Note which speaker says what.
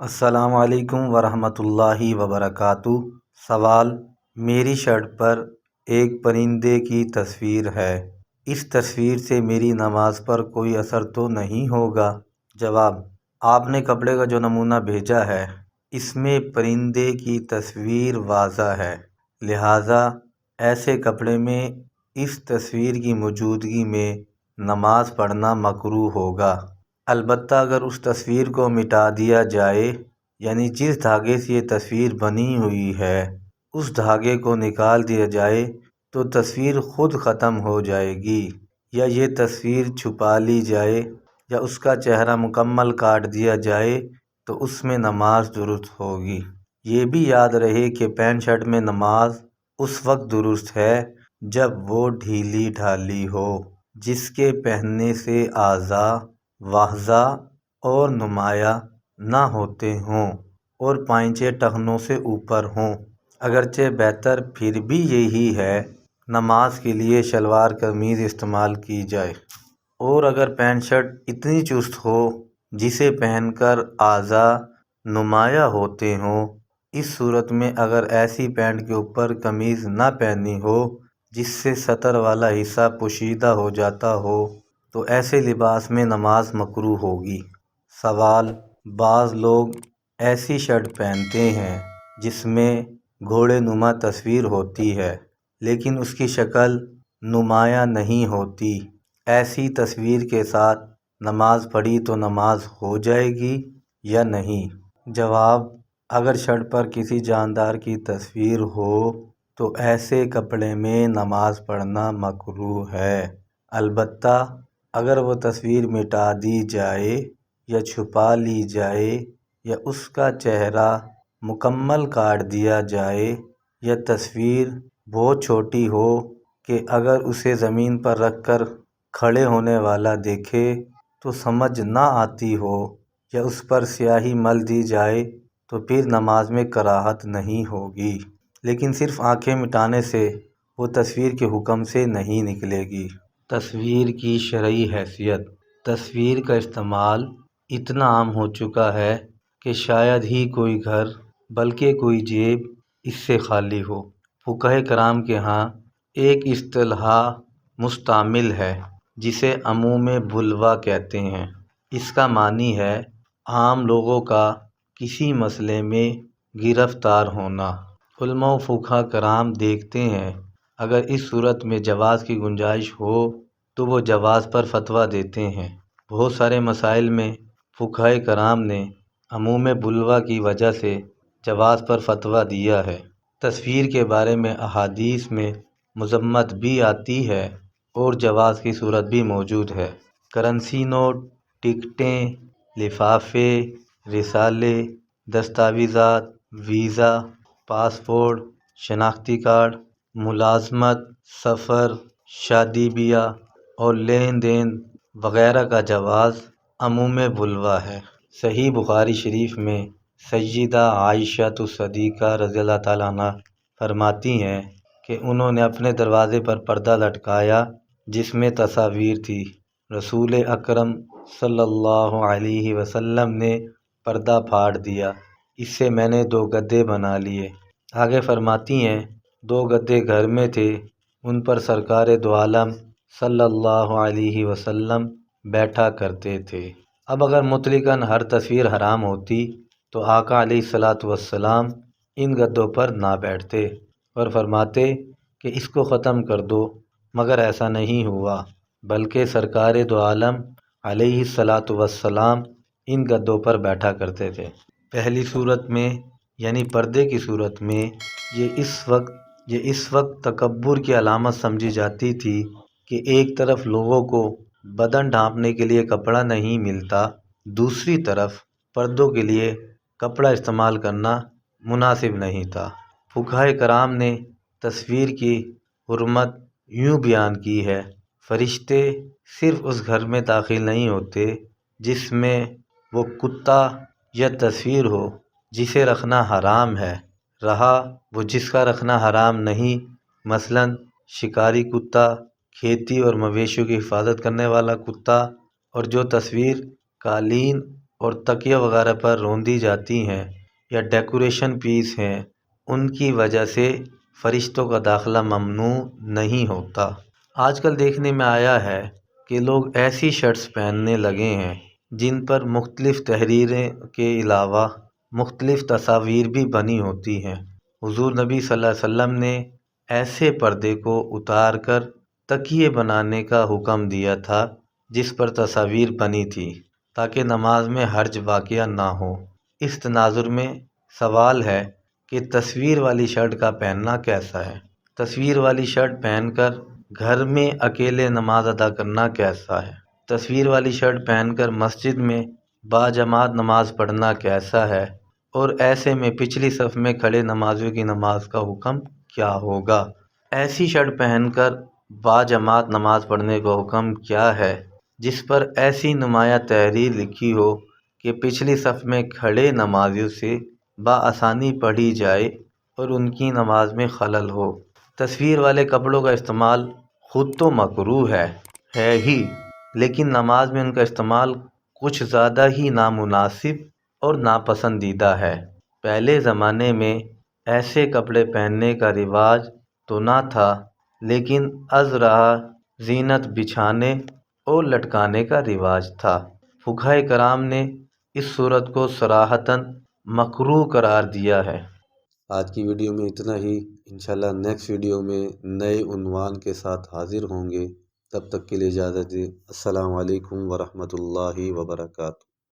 Speaker 1: السلام علیکم ورحمۃ اللہ وبرکاتہ۔ سوال: میری شرٹ پر ایک پرندے کی تصویر ہے، اس تصویر سے میری نماز پر کوئی اثر تو نہیں ہوگا؟ جواب: آپ نے کپڑے کا جو نمونہ بھیجا ہے اس میں پرندے کی تصویر واضح ہے، لہٰذا ایسے کپڑے میں اس تصویر کی موجودگی میں نماز پڑھنا مکروہ ہوگا۔ البتہ اگر اس تصویر کو مٹا دیا جائے، یعنی جس دھاگے سے یہ تصویر بنی ہوئی ہے اس دھاگے کو نکال دیا جائے تو تصویر خود ختم ہو جائے گی، یا یہ تصویر چھپا لی جائے یا اس کا چہرہ مکمل کاٹ دیا جائے تو اس میں نماز درست ہوگی۔ یہ بھی یاد رہے کہ پینٹ شرٹ میں نماز اس وقت درست ہے جب وہ ڈھیلی ڈھالی ہو، جس کے پہننے سے اعضاء واضح اور نمایاں نہ ہوتے ہوں اور پائنچے ٹخنوں سے اوپر ہوں۔ اگرچہ بہتر پھر بھی یہی ہے نماز کے لیے شلوار قمیض استعمال کی جائے، اور اگر پینٹ شرٹ اتنی چست ہو جسے پہن کر اعضاء نمایاں ہوتے ہوں، اس صورت میں اگر ایسی پینٹ کے اوپر قمیض نہ پہنی ہو جس سے سطر والا حصہ پوشیدہ ہو جاتا ہو تو ایسے لباس میں نماز مکروہ ہوگی۔ سوال: بعض لوگ ایسی شرٹ پہنتے ہیں جس میں گھوڑے نما تصویر ہوتی ہے لیکن اس کی شکل نمایاں نہیں ہوتی، ایسی تصویر کے ساتھ نماز پڑھی تو نماز ہو جائے گی یا نہیں؟ جواب: اگر شرٹ پر کسی جاندار کی تصویر ہو تو ایسے کپڑے میں نماز پڑھنا مکروہ ہے، البتہ اگر وہ تصویر مٹا دی جائے یا چھپا لی جائے یا اس کا چہرہ مکمل کاٹ دیا جائے یا تصویر بہت چھوٹی ہو کہ اگر اسے زمین پر رکھ کر کھڑے ہونے والا دیکھے تو سمجھ نہ آتی ہو یا اس پر سیاہی مل دی جائے تو پھر نماز میں کراہت نہیں ہوگی، لیکن صرف آنکھیں مٹانے سے وہ تصویر کے حکم سے نہیں نکلے گی۔ تصویر کی شرعی حیثیت: تصویر کا استعمال اتنا عام ہو چکا ہے کہ شاید ہی کوئی گھر بلکہ کوئی جیب اس سے خالی ہو۔ فقہائے کرام کے ہاں ایک اصطلاح مستعمل ہے جسے عموم بلوہ کہتے ہیں۔ اس کا معنی ہے عام لوگوں کا کسی مسئلے میں گرفتار ہونا۔ علماء و فقہاء کرام دیکھتے ہیں اگر اس صورت میں جواز کی گنجائش ہو تو وہ جواز پر فتویٰ دیتے ہیں۔ بہت سارے مسائل میں فقہائے کرام نے عموم بلوہ کی وجہ سے جواز پر فتویٰ دیا ہے۔ تصویر کے بارے میں احادیث میں مذمت بھی آتی ہے اور جواز کی صورت بھی موجود ہے۔ کرنسی نوٹ، ٹکٹیں، لفافے، رسالے، دستاویزات، ویزا، پاسپورٹ، شناختی کارڈ، ملازمت، سفر، شادی بیاہ اور لین دین وغیرہ کا جواز عموم بلوہ ہے۔ صحیح بخاری شریف میں سیدہ عائشہ صدیقہ رضی اللہ تعالیٰ عنہ فرماتی ہیں کہ انہوں نے اپنے دروازے پر پردہ لٹکایا جس میں تصاویر تھی۔ رسول اکرم صلی اللہ علیہ وسلم نے پردہ پھاڑ دیا، اس سے میں نے 2 گدے بنا لیے۔ آگے فرماتی ہیں 2 گدے گھر میں تھے، ان پر سرکار دو عالم صلی اللہ علیہ وسلم بیٹھا کرتے تھے۔ اب اگر مطلقاً ہر تصویر حرام ہوتی تو آقا علیہ الصلاۃ والسلام ان گدوں پر نہ بیٹھتے اور فرماتے کہ اس کو ختم کر دو، مگر ایسا نہیں ہوا، بلکہ سرکار دو عالم علیہ الصلاۃ والسلام ان گدوں پر بیٹھا کرتے تھے۔ پہلی صورت میں یعنی پردے کی صورت میں یہ اس وقت تکبر کی علامت سمجھی جاتی تھی کہ ایک طرف لوگوں کو بدن ڈھانپنے کے لیے کپڑا نہیں ملتا، دوسری طرف پردوں کے لیے کپڑا استعمال کرنا مناسب نہیں تھا۔ فقہائے کرام نے تصویر کی حرمت یوں بیان کی ہے: فرشتے صرف اس گھر میں داخل نہیں ہوتے جس میں وہ کتا یا تصویر ہو جسے رکھنا حرام ہے، رہا وہ جس کا رکھنا حرام نہیں، مثلاً شکاری کتا، کھیتی اور مویشیوں کی حفاظت کرنے والا کتا، اور جو تصویر قالین اور تکیہ وغیرہ پر روندی جاتی ہیں یا ڈیکوریشن پیس ہیں، ان کی وجہ سے فرشتوں کا داخلہ ممنوع نہیں ہوتا۔ آج کل دیکھنے میں آیا ہے کہ لوگ ایسی شرٹس پہننے لگے ہیں جن پر مختلف تحریریں کے علاوہ مختلف تصاویر بھی بنی ہوتی ہیں۔ حضور نبی صلی اللہ علیہ وسلم نے ایسے پردے کو اتار کر تکیے بنانے کا حکم دیا تھا جس پر تصاویر بنی تھی، تاکہ نماز میں حرج واقع نہ ہو۔ اس تناظر میں سوال ہے کہ تصویر والی شرٹ کا پہننا کیسا ہے؟ تصویر والی شرٹ پہن کر گھر میں اکیلے نماز ادا کرنا کیسا ہے؟ تصویر والی شرٹ پہن کر مسجد میں باجماعت نماز پڑھنا کیسا ہے؟ اور ایسے میں پچھلی صف میں کھڑے نمازیوں کی نماز کا حکم کیا ہوگا؟ ایسی شرٹ پہن کر باجماعت نماز پڑھنے کا حکم کیا ہے جس پر ایسی نمایاں تحریر لکھی ہو کہ پچھلی صف میں کھڑے نمازیوں سے بآسانی پڑھی جائے اور ان کی نماز میں خلل ہو؟ تصویر والے کپڑوں کا استعمال خود تو مکروہ ہے ہی، لیکن نماز میں ان کا استعمال کچھ زیادہ ہی نامناسب اور ناپسندیدہ ہے۔ پہلے زمانے میں ایسے کپڑے پہننے کا رواج تو نہ تھا، لیکن از رہا زینت بچھانے اور لٹکانے کا رواج تھا۔ فقہائے کرام نے اس صورت کو صراحتاً مکروہ قرار دیا ہے۔ آج کی ویڈیو میں اتنا ہی، انشاءاللہ نیکسٹ ویڈیو میں نئے عنوان کے ساتھ حاضر ہوں گے۔ تب تک کے لیے اجازت دیں۔ السلام علیکم ورحمۃ اللہ وبرکاتہ۔